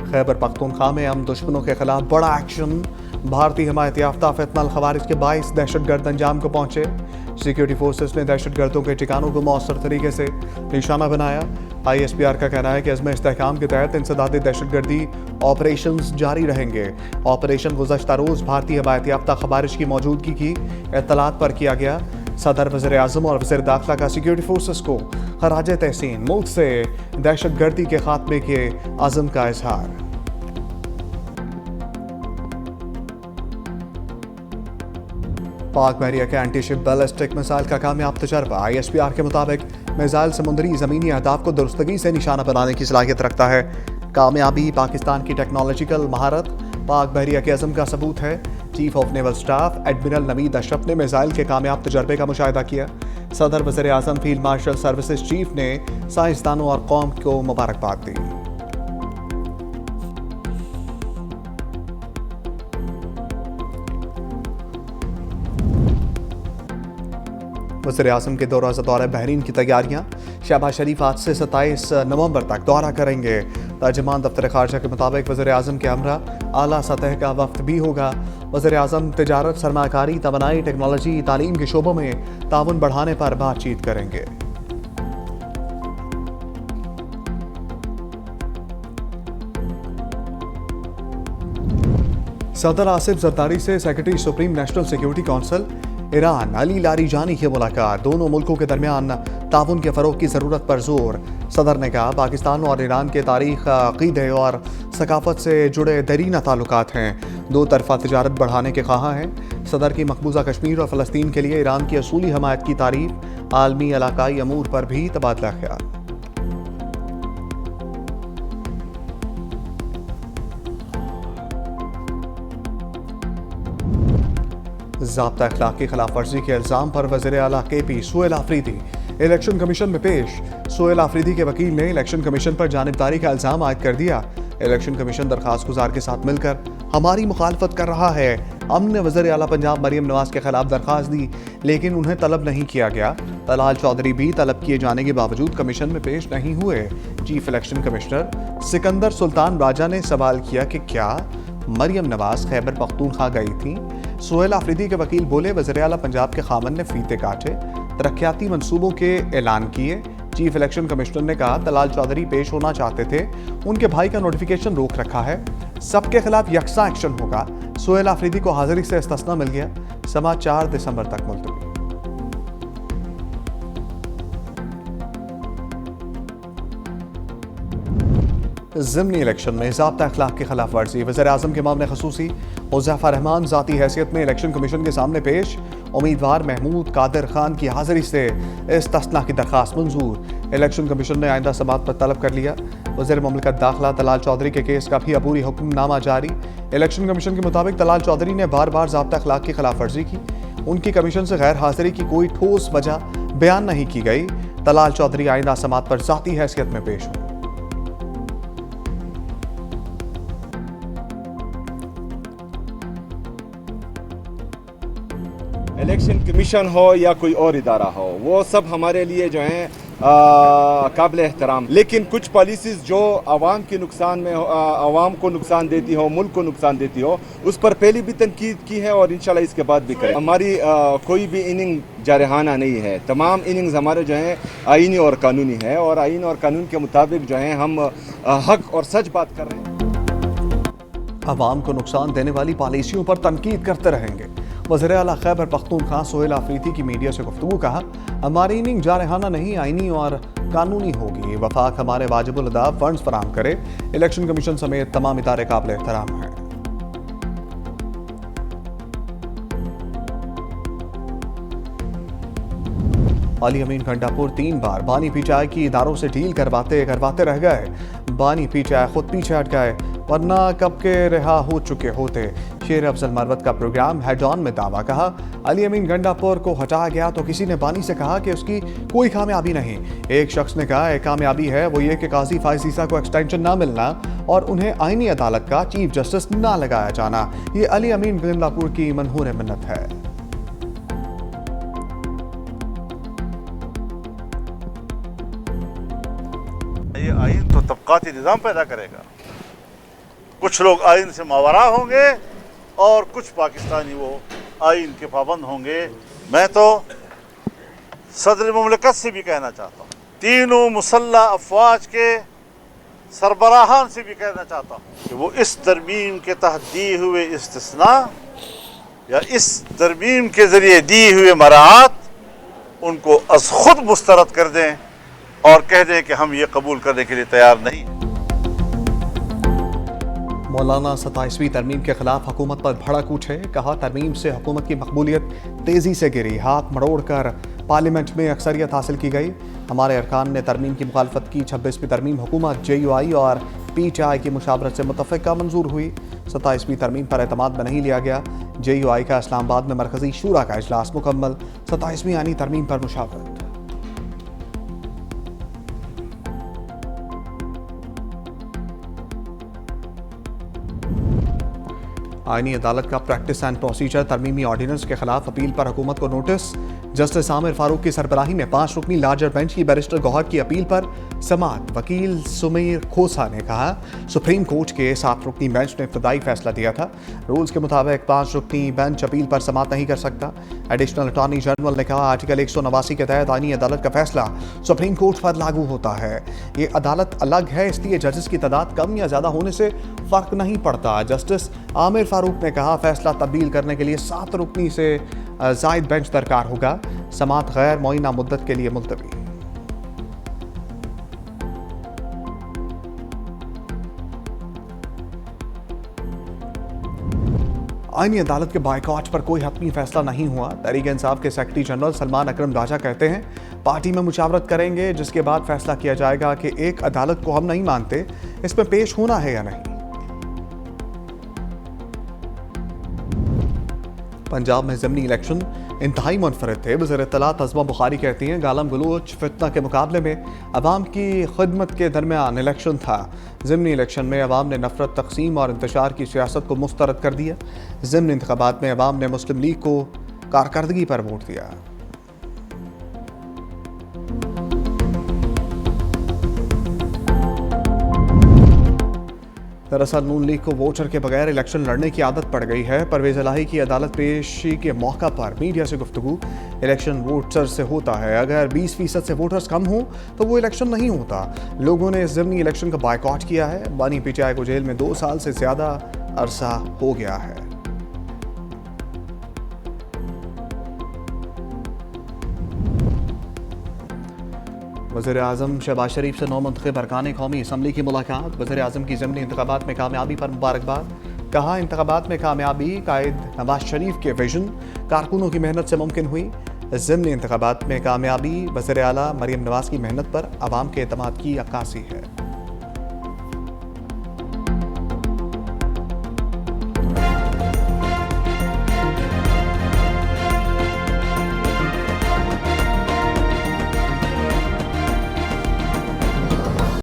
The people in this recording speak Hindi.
खैबर पख्तूनख्वा में हम दुश्मनों के खिलाफ बड़ा एक्शन। भारतीय हिमायत याफ्ता फितनल खवारिज के 22 दहशतगर्द अंजाम को पहुंचे। सिक्योरिटी फोर्सेस ने दहशतगर्दों के ठिकानों को मौसर तरीके से निशाना बनाया। ISPR का कहना है कि अज़्म इस्तेहकाम के तहत इंसदादी दहशतगर्दी ऑपरेशंस जारी रहेंगे। ऑपरेशन गुज़श्ता रोज़ भारतीय हिमायत याफ्ता खवारिज की मौजूदगी की इत्तलात पर किया गया। सदर वज़ीर आज़म और वज़ीर दाखिला का सिक्योरिटी फोर्सेस को खराज तहसीन, मुल्क से दहशतगर्दी के खात्मे के अज़म का इजहार। पाक बहरिया के एंटी शिप बैलिस्टिक मिसाइल का कामयाब तजर्बा। ISPR के मुताबिक मिसाइल समुद्री ज़मीनी अहदाफ को दुरुस्तगी से निशाना बनाने की सलाहियत रखता है। कामयाबी पाकिस्तान की टेक्नोलॉजिकल महारत, पाक बहरिया के अज़म का सबूत है। Chief of naval staff admiral Naveed Ashraf ने मिसाइल के कामयाब तजर्बे का मुशाहिदा किया। सदर वज़ीर आज़म फील्ड मार्शल सर्विसेज चीफ ने साइंसदानों और कौम को मुबारकबाद दी। वज़ीर आज़म के दौरे बहरीन की तैयारियां। शहबाज शरीफ आज से 27 नवंबर तक दौरा करेंगे। तर्जमान दफ्तर खारजा के मुताबिक वज़ीर आज़म के हमरा आला सतह का वफ्द भी होगा। वज़ीर आज़म तिजारत, सरमाकारी, तवानाई, टेक्नोलॉजी, तालीम के शोबों में ताउन बढ़ाने पर बातचीत करेंगे। सदर आसिफ जरदारी से secretary supreme national security council Iran Ali Larijani की मुलाकात। दोनों मुल्कों के दरमियान ताउन के फ़रोग की ज़रूरत पर जोर। सदर ने कहा पाकिस्तान और ईरान के तारीख़, अक़ीदे और सकाफ़त से जुड़े दरीना ताल्लुकात हैं। दो तरफ़ा तिजारत बढ़ाने के ख़्वाह हैं। सदर की मकबूजा कश्मीर और फ़लस्तीन के लिए ईरान की असूली हमायत की तारीफ़। आलमी इलाकाई अमूर पर भी तबादला ख्याल। ज़ाब्ता अखलाक की खिलाफ वर्जी के इल्ज़ाम पर वज़ीर आला KP Suhail Afridi election commission में पेश। सुहेल आफरीदी के वकील ने इलेक्शन कमीशन पर जानिबदारी का इल्ज़ाम आयद कर दिया। इलेक्शन कमीशन दरखास्त गुजार के साथ मिलकर हमारी मुखालफत कर रहा है। हमने वज़ीर आला पंजाब मरियम नवाज के खिलाफ दरखास्त दी लेकिन उन्हें तलब नहीं किया गया। तलाल चौधरी भी तलब किए जाने के बावजूद कमीशन में पेश नहीं हुए। Chief election commissioner Sikandar Sultan Raja ने सवाल किया कि क्या मरियम नवाज खैबर पख्तूनख्वा गई थी। सुहेल आफरीदी के वकील बोले वज़ीर आला पंजाब के खामन ने फीते काटे, तरक्याती मंसूबों के ऐलान किए। चीफ इलेक्शन कमिश्नर ने कहा तलाल चौधरी पेश होना चाहते थे, उनके भाई का नोटिफिकेशन रोक रखा है, सबके खिलाफ यकसा एक्शन होगा। सुहेल आफरीदी को हाजिरी से इस्तिस्ना मिल गया। समाअत 4 दिसंबर तक मुलतवी। ज़िमनी इलेक्शन में ज़ाब्ता अखलाक की खिलाफ वर्जी। वज़ीर आज़म के मामले खसूसी हुज़ैफ़ा रहमान ज़ाती हैसियत में इलेक्शन कमीशन के सामने पेश। उम्मीदवार महमूद कादिर खान की हाजिरी से इस्तिस्ना की दरखास्त मंजूर। इलेक्शन कमीशन ने आइंदा समाअत पर तलब कर लिया। वज़ीर मुमलिकत दाखिला तलाल चौधरी के केस का भी अबूरी हुक्मनामा जारी। इलेक्शन कमीशन के मुताबिक तलाल चौधरी ने बार बार ज़ाब्ता अखलाक की खिलाफ वर्जी की। उनकी कमीशन से गैर हाजिरी की कोई ठोस वजह बयान नहीं की गई। तलाल चौधरी आइंदा समाअत पर ज़ाती हैसियत में पेश हुए। इलेक्शन कमीशन हो या कोई और इदारा हो, वो सब हमारे लिए जो है काबिल एहतराम। लेकिन कुछ पॉलिसीज़ जो आवाम के नुकसान में आवाम को नुकसान देती हो, मुल्क को नुकसान देती हो, उस पर पहले भी तनकीद की है और इंशाल्लाह इसके बाद भी करें। हमारी कोई भी इनिंग जारहाना नहीं है। तमाम इनिंग्स हमारे जो हैं आईनी और कानूनी है और आईन और कानून के मुताबिक जो है हम हक और सच बात कर रहे हैं। आवाम को नुकसान देने वाली पॉलिसियों पर तनकीद करते रहेंगे। वज़ीर आला खैबर पख्तूनख्वा सुहेल आफरीदी की मीडिया से गुफ्तगू। कहा हमारी इनिंग जारहाना नहीं, आईनी और कानूनी होगी। वफाक हमारे वाजिबुल अदा फंड्स फराहम करे। इलेक्शन कमीशन समेत तमाम इदारे काबिल एहतराम हैं। अली अमीन घंटापुर 3 बार बानी पीटीआई की इदारों से डील करवाते रह गए। बानी पीटीआई खुद पीछे हट गए, वरना कब के रिहा हो चुके होते। शेर अफजल मरवत का प्रोग्राम हेड ऑन में दावा। कहा अली अमीन गंडापुर को हटाया गया तो किसी ने बानी से कहा कि उसकी कोई कामयाबी नहीं। एक शख्स ने कहा एक कामयाबी है वो ये कि काजी फाइज ईसा को एक्सटेंशन ना मिलना और उन्हें आईनी अदालत का चीफ जस्टिस ना लगाया जाना। ये अली अमीन गंडापुर की मनहूर मिन्नत है। ये आइन तो तबकाती निज़ाम पैदा करेगा। कुछ लोग आइन से मावरा होंगे और कुछ पाकिस्तानी वो आइन के पाबंद होंगे। मैं तो सदर मुमलिकत से भी कहना चाहता हूँ, तीनों मुसल्ला अफवाज के सरबराहान से भी कहना चाहता हूँ कि वो इस तरमीम के तहत दिए हुए इस्तिस्ना या इस तरमीम के ज़रिए दी हुए मराहत उनको अज़ खुद मुस्तरद कर दें और कह दें कि हम ये कबूल करने के लिए तैयार नहीं। मौलाना 27वीं तरमीम के खिलाफ हुकूमत पर भड़क उठे, कहा तरमीम से हुकूमत की मकबूलियत तेज़ी से गिरी, हाथ मरोड़कर पार्लियामेंट में अक्सरियत हासिल की गई। हमारे अरकान ने तरमीम की मुखालफत की। 26वीं तरमीम हुकूमत JUI और PTI की मुशावरत से मुतफ़िक़ा मंजूर हुई। 27वीं तरमीम पर एतमाद में नहीं लिया गया। JUI का इस्लामाबाद में मरकज़ी शूरा का इजलास मुकम्मल। 27वीं आईनी तरमीम पर मुशावरत। आईनी अदालत का प्रैक्टिस एंड प्रोसीजर तरमीमी ऑर्डिनेंस के खिलाफ अपील पर हुकूमत को नोटिस। जस्टिस आमिर फारूक की सरबराही में 5 रुकनी लार्जर बेंच की बैरिस्टर गौहर की अपील पर समाअत। वकील सुमीर खोसा ने कहा, सुप्रीम कोर्ट के 7 रुकनी बेंच ने इब्तदाई फैसला दिया था। रूल्स के मुताबिक 5 रुकनी बेंच अपील पर समाअत नहीं कर सकता। एडिशनल अटॉर्नी जनरल ने कहा, आर्टिकल 189 के तहत आईनी अदालत का फैसला सुप्रीम कोर्ट पर लागू होता है। ये अदालत अलग है, इसलिए जजेस की तादाद कम या ज़्यादा होने से फ़र्क नहीं पड़ता। जस्टिस आमिर फारूक ने कहा, फैसला तब्दील करने के लिए 7 रुकनी से जायद बेंच दरकार होगा। समाअत गैर मुअय्यना मुद्दत के लिए मुलतवी। आईनी अदालत के बायकॉट पर कोई हतमी फैसला नहीं हुआ। तहरीक इंसाफ के सेक्रेटरी जनरल सलमान अकरम राजा कहते हैं, पार्टी में मुशावरत करेंगे, जिसके बाद फैसला किया जाएगा कि एक अदालत को हम नहीं मानते, इसमें पेश होना है या नहीं। पंजाब में ज़िमनी इलेक्शन इंतहाई मुनफरद थे। वज़ीर इत्तलात अज़मा बुखारी कहती हैं, गालम गलोच फितना के मुकाबले में अवाम की खिदमत के दरमियान इलेक्शन था। ज़िमनी इलेक्शन में अवाम ने नफरत, तकसीम और इंतशार की सियासत को मुस्तरद कर दिया। ज़िमनी इंतखाबात में अवाम ने मुस्लिम लीग को कारकर्दगी पर वोट दिया। दरअसल नून लीग को वोटर के बगैर इलेक्शन लड़ने की आदत पड़ गई है। परवेज़ इलाही की अदालत पेशी के मौका पर मीडिया से गुफ्तगू, इलेक्शन वोटर से होता है, अगर 20% से वोटर्स कम हों तो वो इलेक्शन नहीं होता। लोगों ने इस ज़िमनी इलेक्शन का बायकॉट किया है। बानी PTI को जेल में 2 साल से ज़्यादा अरसा हो गया है। वज़ीर आज़म शहबाज शरीफ से नौ मुंतखब अरकान कौमी असम्बली की मुलाकात। वज़ीर आज़म की ज़िमनी इंतखाबात में कामयाबी पर मुबारकबाद। कहा, इंतखाबात में कामयाबी कायद नवाज शरीफ के विजन, कारकुनों की मेहनत से मुमकिन हुई। ज़िमनी इंतखाबात में कामयाबी वज़ीर आला मरीम नवाज की मेहनत पर अवाम के एतमाद की अक्कासी है।